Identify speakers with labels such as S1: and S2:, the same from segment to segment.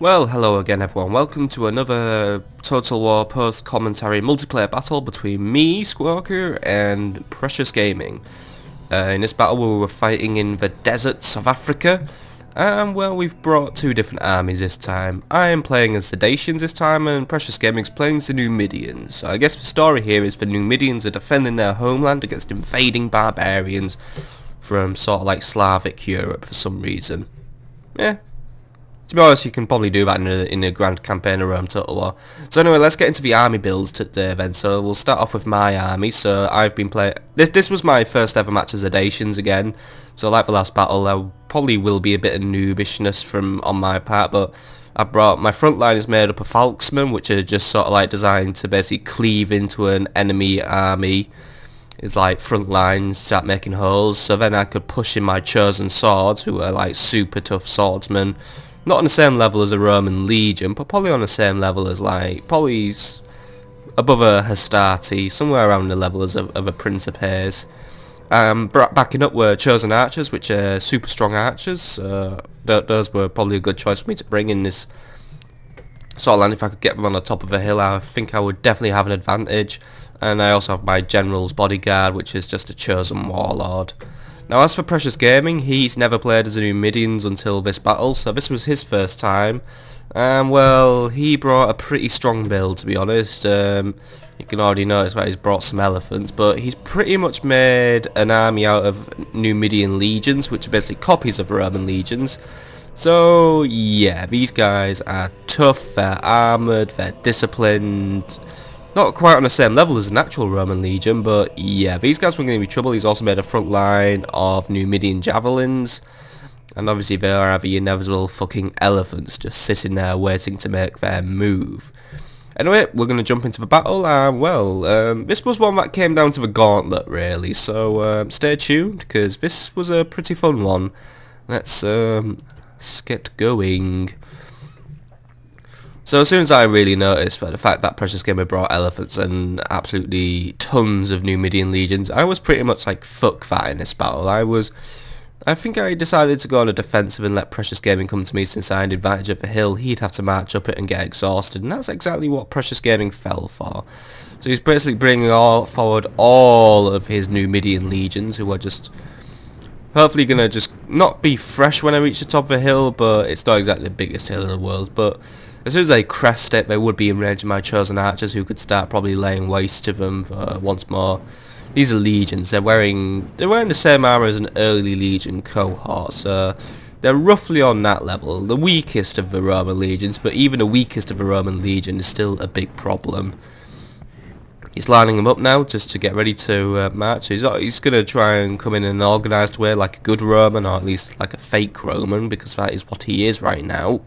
S1: Well, hello again everyone, welcome to another Total War post-commentary multiplayer battle between me, S.P.Q.R, and PreciousGaming. In this battle we were fighting in the deserts of Africa, and well, we've brought two different armies this time. I am playing as the Dacians this time, and PreciousGaming's playing as the Numidians. So I guess the story here is the Numidians are defending their homeland against invading barbarians from sort of like Slavic Europe for some reason. Yeah. To be honest, you can probably do that in a grand campaign of Rome Total War. So anyway, let's get into the army builds today then. So we'll start off with my army. So I've been playing... This was my first ever match as the Dacians again. So like the last battle, there probably will be a bit of noobishness on my part, but I brought... My front line is made up of Falksmen, which are just sort of like designed to basically cleave into an enemy army. It's like front lines, start making holes. So then I could push in my chosen swords, who are like super tough swordsmen. Not on the same level as a Roman legion, but probably on the same level as like, probably above a Hastati, somewhere around the level of a Principes. Backing up were chosen archers, which are super strong archers. Those were probably a good choice for me to bring in this sort of land. If I could get them on the top of a hill, I think I would definitely have an advantage. And I also have my general's bodyguard, which is just a chosen warlord. Now as for PreciousGaming, he's never played as a Numidians until this battle, so this was his first time. Well, he brought a pretty strong build, to be honest. You can already notice that he's brought some elephants, but he's pretty much made an army out of Numidian legions, which are basically copies of Roman legions. So yeah, these guys are tough, they're armoured, they're disciplined. Not quite on the same level as an actual Roman legion, but yeah, these guys were going to be trouble. He's also made a front line of Numidian javelins, and obviously there are the inevitable fucking elephants just sitting there waiting to make their move. Anyway, we're going to jump into the battle, and this was one that came down to the gauntlet really, so stay tuned, because this was a pretty fun one. Let's get going. So as soon as I really noticed the fact that PreciousGaming brought elephants and absolutely tons of Numidian legions, I was pretty much like, fuck that in this battle. I think I decided to go on a defensive and let PreciousGaming come to me. Since I had advantage of the hill, he'd have to march up it and get exhausted, and that's exactly what PreciousGaming fell for. So he's basically bringing forward all of his Numidian legions, who are just hopefully gonna just not be fresh when I reach the top of the hill, but it's not exactly the biggest hill in the world. But as soon as they crest it, they would be in range of my chosen archers, who could start probably laying waste to them once more. These are legions. They're wearing the same armor as an early legion cohort, so they're roughly on that level. The weakest of the Roman legions, but even the weakest of the Roman legion is still a big problem. He's lining them up now just to get ready to march. He's going to try and come in an organised way, like a good Roman, or at least like a fake Roman, because that is what he is right now.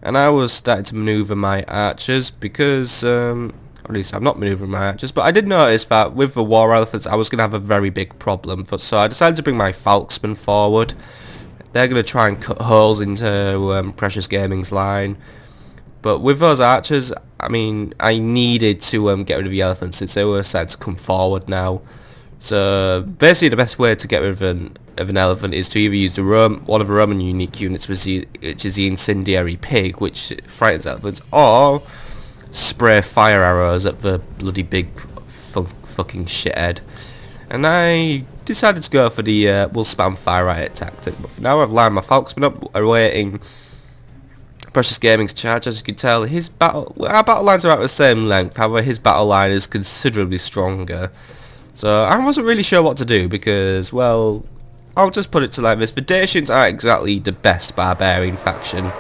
S1: And I was starting to manoeuvre my archers because, at least I'm not manoeuvring my archers, but I did notice that with the war elephants I was going to have a very big problem. So I decided to bring my Falksmen forward. They're going to try and cut holes into PreciousGaming's line. But with those archers, I mean, I needed to get rid of the elephants since they were starting to come forward now. So basically the best way to get rid of an elephant is to either use one of the Roman unique units, which is the incendiary pig, which frightens elephants, or spray fire arrows at the bloody big fucking shithead. And I decided to go for the we'll spam fire riot tactic, but for now I've lined my Falksmen up awaiting PreciousGaming's charge. As you can tell, our battle lines are at the same length, however his battle line is considerably stronger. So I wasn't really sure what to do because, well, I'll just put it to like this. The Dacians aren't exactly the best barbarian faction,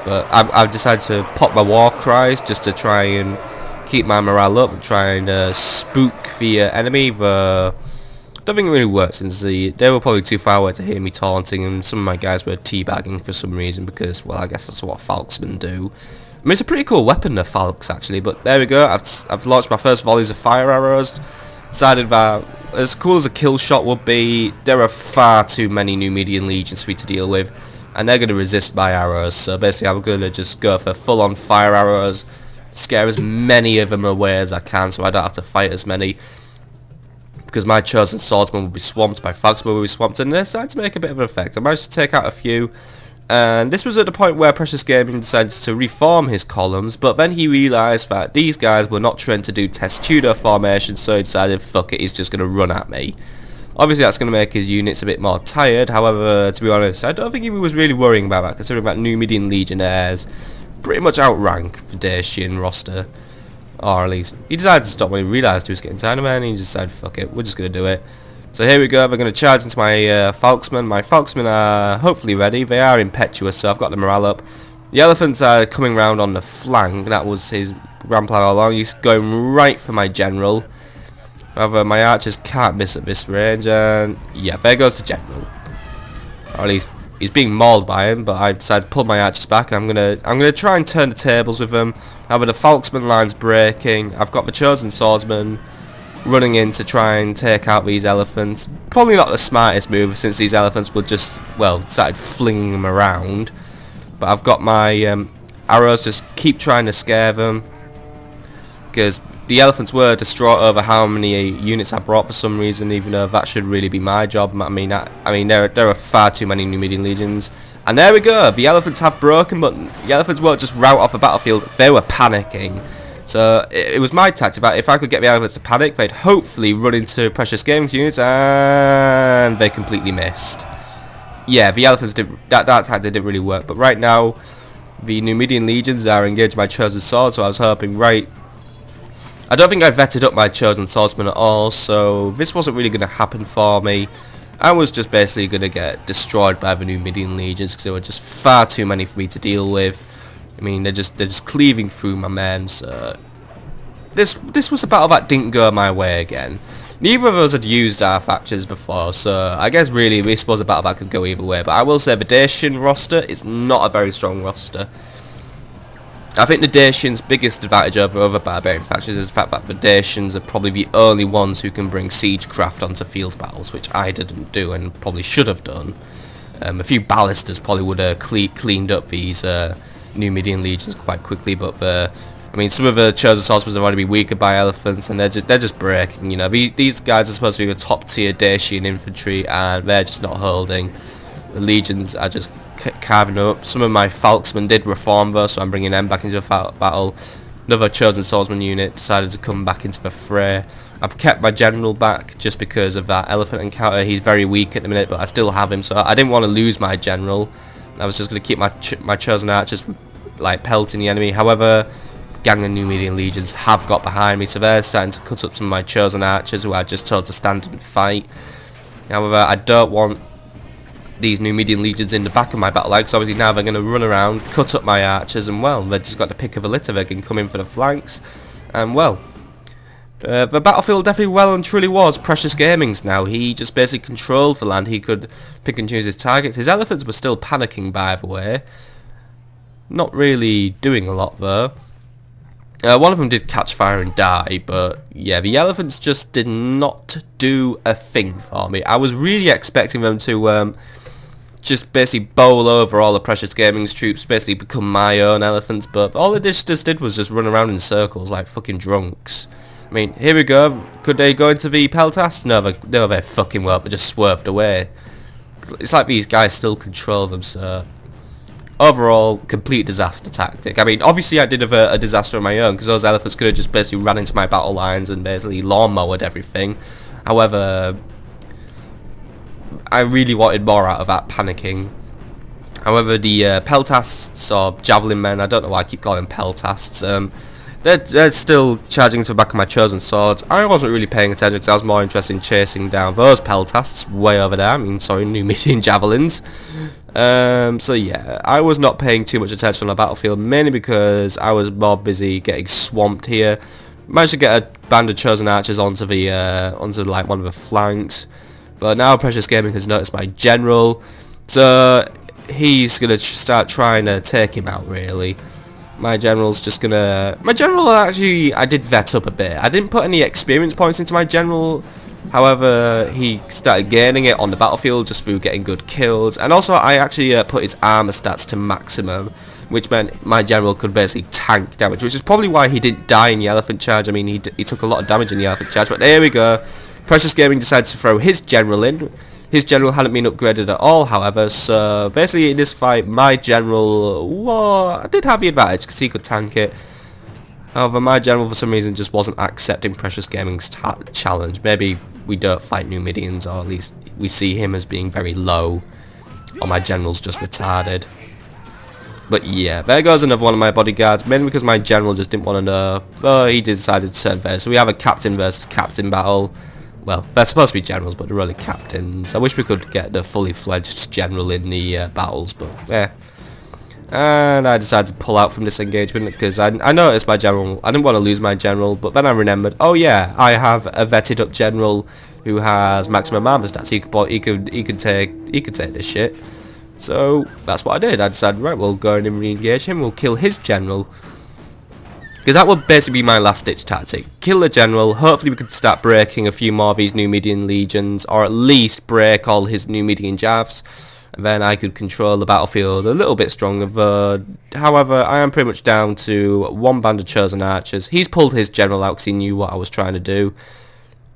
S1: but I've decided to pop my war cries just to try and keep my morale up and try and spook the enemy. I don't think it really worked since they were probably too far away to hear me taunting, and some of my guys were teabagging for some reason because, well, I guess that's what Falksmen do. I mean, it's a pretty cool weapon, the Falks, actually, but there we go. I've launched my first volleys of fire arrows. Decided that, as cool as a kill shot would be, there are far too many Numidian legions for me to deal with, and they're going to resist my arrows. So basically I'm going to just go for full-on fire arrows, scare as many of them away as I can so I don't have to fight as many, because my chosen swordsman will be swamped, my Falksmen will be swamped, and they're starting to make a bit of an effect. I managed to take out a few, And this was at the point where Precious Gaming decided to reform his columns, but then he realised that these guys were not trained to do test Tudor formation, so he decided, fuck it, he's just going to run at me. Obviously that's going to make his units a bit more tired, however, to be honest, I don't think he was really worrying about that, considering that Numidian Legionnaires pretty much outrank the Dacian roster. Or at least, he decided to stop when he realised he was getting tired of it, and he decided, fuck it, we're just going to do it. So here we go, we're going to charge into my Falksmen. My Falksmen are hopefully ready. They are impetuous, so I've got the morale up. The elephants are coming round on the flank. That was his grand plan all along. He's going right for my general. However, my archers can't miss at this range, and yeah, there goes the general. Or at least he's being mauled by him, but I decided to pull my archers back. I'm gonna try and turn the tables with them. However, the Falksman line's breaking. I've got the chosen swordsman running in to try and take out these elephants. Probably not the smartest move, since these elephants would just, well, started flinging them around. But I've got my arrows, just keep trying to scare them, because the elephants were distraught over how many units I brought for some reason, even though that should really be my job. I mean, there are far too many Numidian legions. And there we go, the elephants have broken, but the elephants won't just rout off the battlefield, they were panicking. So it was my tactic that if I could get the elephants to panic, they'd hopefully run into Precious Gaming's units, and they completely missed. Yeah, the elephants did that tactic didn't really work, but right now the Numidian legions are engaged by chosen swords, so I was hoping, right, I don't think I vetted up my chosen swordsman at all, so this wasn't really going to happen for me. I was just basically going to get destroyed by the Numidian legions because there were just far too many for me to deal with. I mean, they're just cleaving through my men, so this was a battle that didn't go my way again. Neither of us had used our factions before, so I guess really this was a battle that could go either way. But I will say the Dacian roster is not a very strong roster. I think the Dacians' biggest advantage over other barbarian factions is the fact that the Dacians are probably the only ones who can bring siegecraft onto field battles, which I didn't do and probably should have done. A few ballistas probably would have cleaned up these Numidian legions quite quickly, but I mean, some of the chosen swordsmen are going to be weakened by elephants, and they're just breaking. You know, these guys are supposed to be the top tier Dacian infantry, and they're just not holding. The legions are just carving up. Some of my Falksmen did reform though, so I'm bringing them back into the battle. Another chosen swordsman unit decided to come back into the fray. I've kept my general back just because of that elephant encounter. He's very weak at the minute, but I still have him, so I didn't want to lose my general. I was just going to keep my chosen archers like pelting the enemy. However, gang of Numidian legions have got behind me, so they're starting to cut up some of my chosen archers who I just told to stand and fight. However, I don't want these Numidian legions in the back of my battle line, because obviously now they're going to run around, cut up my archers, and well, they've just got the pick of a litter. They can come in for the flanks, and well, the battlefield definitely well and truly was Precious Gaming's now. He just basically controlled the land. He could pick and choose his targets. His elephants were still panicking, by the way. Not really doing a lot though. One of them did catch fire and die, but yeah, the elephants just did not do a thing for me. I was really expecting them to just basically bowl over all the Precious Gaming's troops, basically become my own elephants, but all they just did was just run around in circles like fucking drunks. I mean, here we go. Could they go into the Peltas? No, they fucking won't. They just swerved away. It's like these guys still control them, so overall, complete disaster tactic. I mean, obviously I did have a disaster of my own, because those elephants could have just basically ran into my battle lines and basically lawnmowered everything. However, I really wanted more out of that panicking. However, the Peltasts, or Javelin Men, I don't know why I keep calling them Peltasts, they're still charging to the back of my chosen swords. I wasn't really paying attention because I was more interested in chasing down those Peltasts way over there. I mean, sorry, Numidian Javelins. So yeah, I was not paying too much attention on the battlefield, mainly because I was more busy getting swamped here. Managed to get a band of chosen archers onto the onto like one of the flanks, but now Precious Gaming has noticed my general, so he's gonna start trying to take him out. Really, my general's just gonna. My general actually, I did vet up a bit. I didn't put any experience points into my general. However, he started gaining it on the battlefield just through getting good kills, and also I actually put his armor stats to maximum, which meant my general could basically tank damage, which is probably why he didn't die in the elephant charge. I mean, he took a lot of damage in the elephant charge, but there we go. Precious Gaming decided to throw his general in. His general hadn't been upgraded at all, however, so basically in this fight, my general did have the advantage because he could tank it. However, my general for some reason just wasn't accepting Precious Gaming's challenge. Maybe we don't fight Numidians, or at least we see him as being very low, or my general's just retarded. But yeah, there goes another one of my bodyguards, mainly because my general just didn't want to know, so he decided to turn there. So we have a captain versus captain battle. Well, they're supposed to be generals, but they're really captains. I wish we could get the fully fledged general in the battles, but yeah. And I decided to pull out from this engagement because I noticed my general. I didn't want to lose my general, but then I remembered, oh yeah, I have a vetted up general who has maximum armor stats. He could take this shit. So that's what I did. I decided, right, we'll go in and re-engage him. We'll kill his general. Because that would basically be my last ditch tactic. Kill the general, hopefully we could start breaking a few more of these Numidian legions, or at least break all his Numidian jabs, and then I could control the battlefield a little bit stronger. However, I am pretty much down to one band of chosen archers. He's pulled his general out because he knew what I was trying to do.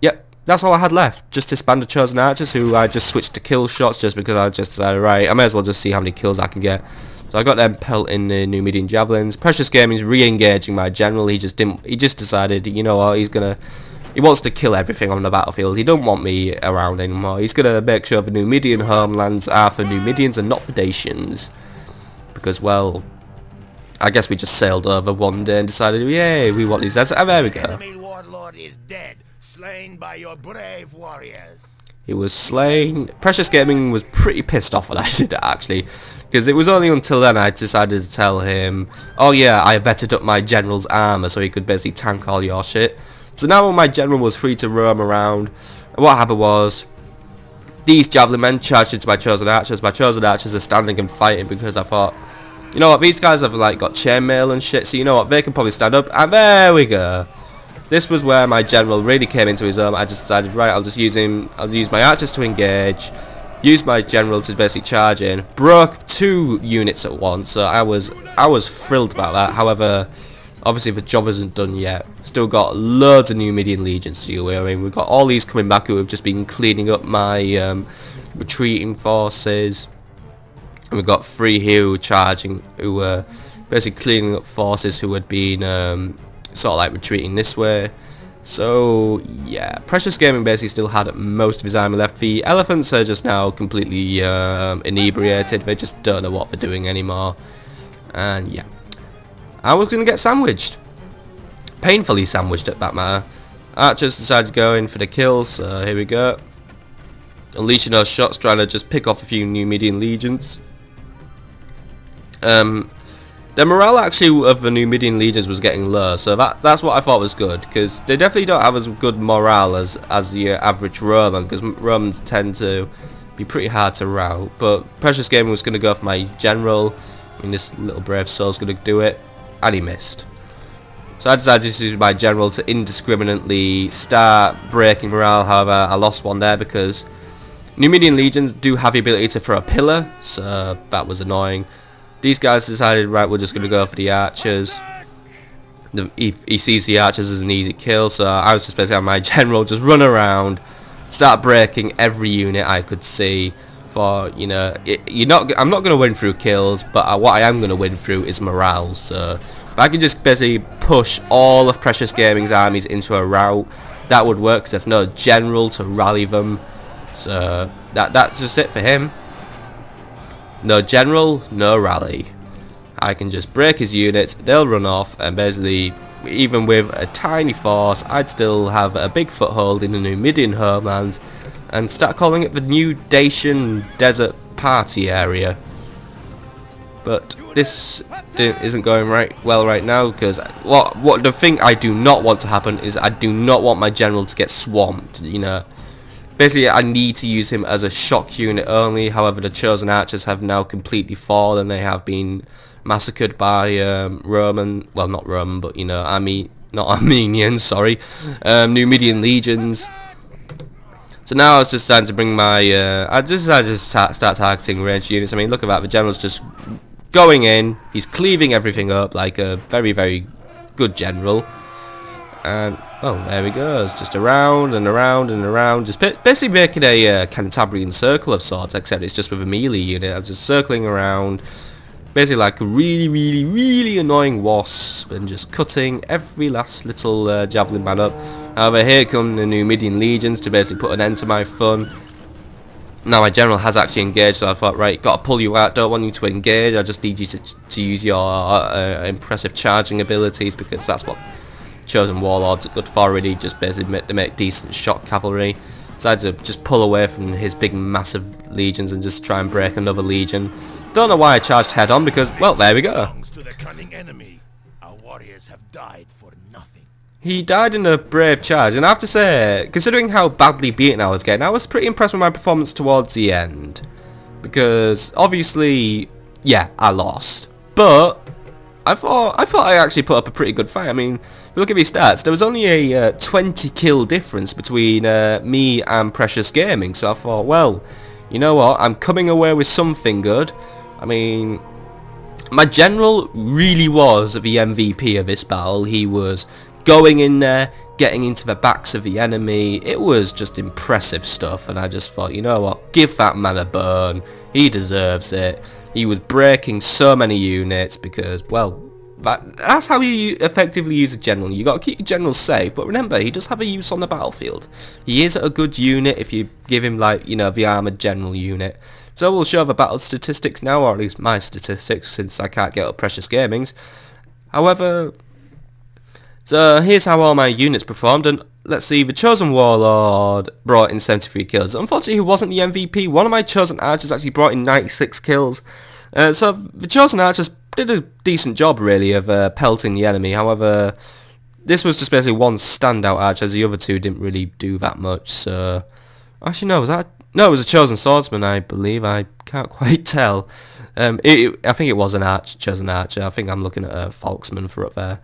S1: Yep, that's all I had left. Just this band of chosen archers who I just switched to kill shots just because I just decided, right, I may as well just see how many kills I can get. So I got them pelting the Numidian javelins. Precious Gaming's re-engaging my general. He just decided, you know what, he wants to kill everything on the battlefield. He don't want me around anymore. He's gonna make sure the Numidian homelands are for Numidians and not for Dacians. Because, well, I guess we just sailed over one day and decided, yay, we want these guys. Oh, there we go.
S2: Enemy warlord is dead, slain by your brave warriors.
S1: He was slain. Precious Gaming was pretty pissed off when I did it, actually. Because it was only until then I decided to tell him, oh yeah, I vetted up my general's armor so he could basically tank all your shit. So now when my general was free to roam around, what happened was, these javelin men charged into my chosen archers. My chosen archers are standing and fighting because I thought, you know what, these guys have like got chainmail and shit, so you know what, they can probably stand up, and there we go. This was where my general really came into his own. I just decided, right, I'll use my archers to engage, use my general to basically charge in, broke 2 units at once, so I was thrilled about that. However, obviously the job isn't done yet. Still got loads of Numidian legions to deal with. I mean, we've got all these coming back who have just been cleaning up my retreating forces. And we've got 3 here who were basically cleaning up forces who had been sort of like retreating this way. So yeah, Precious Gaming basically still had most of his army left. The elephants are just now completely inebriated. They just don't know what they're doing anymore. And yeah, I was going to get sandwiched. Painfully sandwiched at that matter. Archers decided to go in for the kill, so here we go. Unleashing those shots, trying to just pick off a few Numidian legions. The morale actually of the Numidian leaders was getting low, so that's what I thought was good, because they definitely don't have as good morale as the average Roman, because Romans tend to be pretty hard to rout. But Precious Gaming was going to go for my general. I mean, this little brave soul's going to do it, and he missed. So I decided to use my general to indiscriminately start breaking morale. However, I lost one there because Numidian legions do have the ability to throw a pillar, so that was annoying. These guys decided, right, we're just going to go for the archers. He sees the archers as an easy kill, so I was just basically having my general just run around, start breaking every unit I could see. For, you know, I'm not going to win through kills, but what I am going to win through is morale. So if I can just basically push all of Precious Gaming's armies into a rout, that would work, because there's no general to rally them. So that's just it for him. No general, no rally. I can just break his units, they'll run off, and basically, even with a tiny force, I'd still have a big foothold in the Numidian homeland, and start calling it the New Dacian Desert Party area. But this isn't going well right now, because what the thing I do not want to happen is I do not want my general to get swamped, you know. Basically, I need to use him as a shock unit only. However, the chosen archers have now completely fallen. They have been massacred by Roman, well, not Roman, but, you know, not Armenians, sorry, Numidian legions. So now I was just starting to bring my, I just decided to start targeting ranged units. I mean, look at that, the general's just going in. He's cleaving everything up like a very, very good general. And Oh, there he goes, just around and around and around, just basically making a Cantabrian circle of sorts, except it's just with a melee unit. I'm just circling around, basically like a really annoying wasp, and just cutting every last little javelin man up. However, here come the Numidian legions to basically put an end to my fun. Now my general has actually engaged, so I thought, right, gotta pull you out, don't want you to engage, I just need you to use your impressive charging abilities, because that's what Chosen Warlords are good for, really, just basically to make decent shock cavalry. Decided to just pull away from his big massive legions and just try and break another legion. Don't know why I charged head on, because, well, there we go.
S2: To the cunning enemy. Our warriors have died for nothing.
S1: He died in a brave charge, and I have to say, considering how badly beaten I was getting, I was pretty impressed with my performance towards the end. Because, obviously, yeah, I lost. But I thought I actually put up a pretty good fight. I mean, if you look at these stats, there was only a 20 kill difference between me and PreciousGaming, so I thought, well, you know what, I'm coming away with something good. I mean, my general really was the MVP of this battle. He was going in there, getting into the backs of the enemy. It was just impressive stuff, and I just thought, you know what, give that man a burn. He deserves it. He was breaking so many units because, well, that's how you effectively use a general. You got to keep your general safe, but remember, he does have a use on the battlefield. He is a good unit if you give him, like, you know, the armored general unit. So we'll show the battle statistics now, or at least my statistics, since I can't get up PreciousGaming's. However, so here's how all my units performed, and let's see, the Chosen Warlord brought in 73 kills. Unfortunately, he wasn't the MVP. One of my Chosen Archers actually brought in 96 kills. So the Chosen Archers did a decent job, really, of pelting the enemy. However, this was just basically one standout archer, as the other two didn't really do that much. So, actually, no, was that? No, it was a Chosen Swordsman, I believe. I can't quite tell. I think it was an Chosen Archer. I think I'm looking at a Falksman for up there.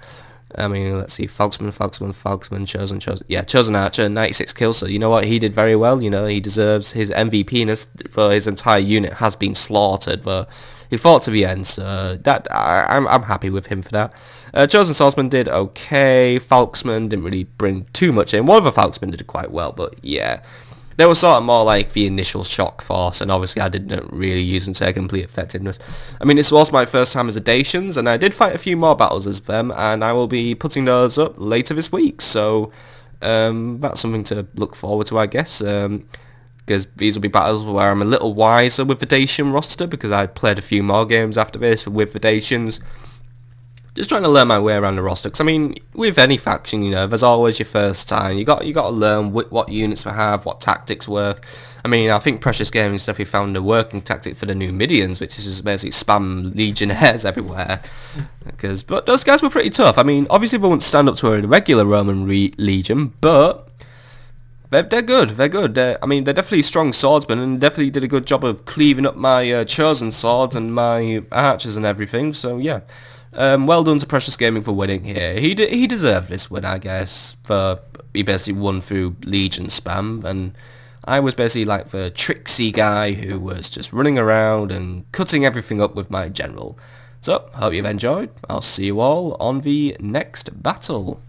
S1: I mean, let's see, Falksman, Chosen. Yeah, Chosen Archer, 96 kills, so you know what, he did very well, you know, he deserves his MVP-ness for his entire unit has been slaughtered, but he fought to the end, so that, I'm happy with him for that. Chosen Swordsman did okay, Falksman didn't really bring too much in, one of the Falksmen did quite well, but yeah. They were sort of more like the initial shock force, and obviously I didn't really use them to their complete effectiveness. I mean, this was my first time as a Dacians, and I did fight a few more battles as them, and I will be putting those up later this week, so that's something to look forward to, I guess, because these will be battles where I'm a little wiser with the Dacian roster, because I played a few more games after this with the Dacians. Just trying to learn my way around the roster, because I mean, with any faction, you know, there's always your first time. You got to learn what units to have, what tactics work. I mean, I think PreciousGaming definitely found a working tactic for the Numidians, which is just basically spam legionnaires everywhere. But those guys were pretty tough. I mean, obviously they won't stand up to a regular Roman legion, but they're good. They're good. I mean, they're definitely strong swordsmen, and definitely did a good job of cleaving up my chosen swords and my archers and everything. So yeah. Well done to PreciousGaming for winning here. He deserved this win, I guess, for he basically won through Legion spam, and I was basically like the tricksy guy who was just running around and cutting everything up with my general. So, hope you've enjoyed. I'll see you all on the next battle.